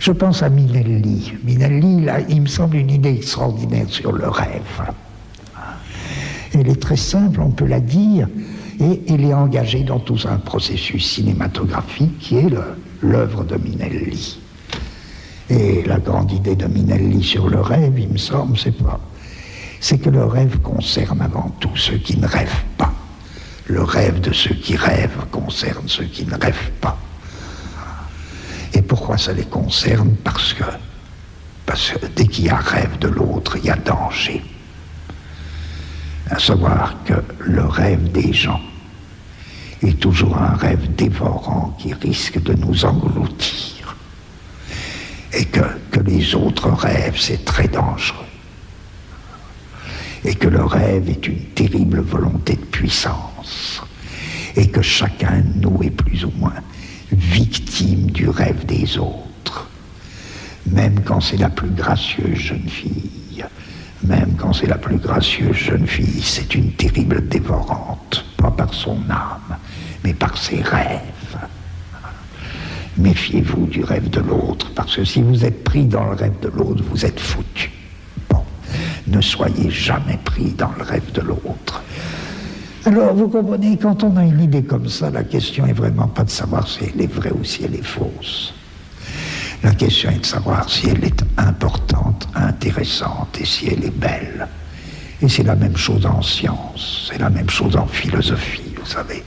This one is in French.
Je pense à Minelli. Minelli, là, il me semble une idée extraordinaire sur le rêve. Elle est très simple, on peut la dire, et elle est engagée dans tout un processus cinématographique qui est l'œuvre de Minelli. Et la grande idée de Minelli sur le rêve, il me semble, c'est que le rêve concerne avant tout ceux qui ne rêvent pas. Le rêve de ceux qui rêvent concerne ceux qui ne rêvent pas. Et pourquoi ça les concerne? Parce que dès qu'il y a rêve de l'autre, il y a danger. À savoir que le rêve des gens est toujours un rêve dévorant qui risque de nous engloutir. Et que les autres rêves, c'est très dangereux. Et que le rêve est une terrible volonté de puissance. Et que chacun de nous est plus ou moins victime du rêve des autres. Même quand c'est la plus gracieuse jeune fille. Même quand c'est la plus gracieuse jeune fille, c'est une terrible dévorante. Pas par son âme, mais par ses rêves. Méfiez-vous du rêve de l'autre, parce que si vous êtes pris dans le rêve de l'autre, vous êtes foutu. Bon, ne soyez jamais pris dans le rêve de l'autre. Alors, vous comprenez, quand on a une idée comme ça, la question est vraiment pas de savoir si elle est vraie ou si elle est fausse. La question est de savoir si elle est importante, intéressante et si elle est belle. Et c'est la même chose en science, c'est la même chose en philosophie, vous savez.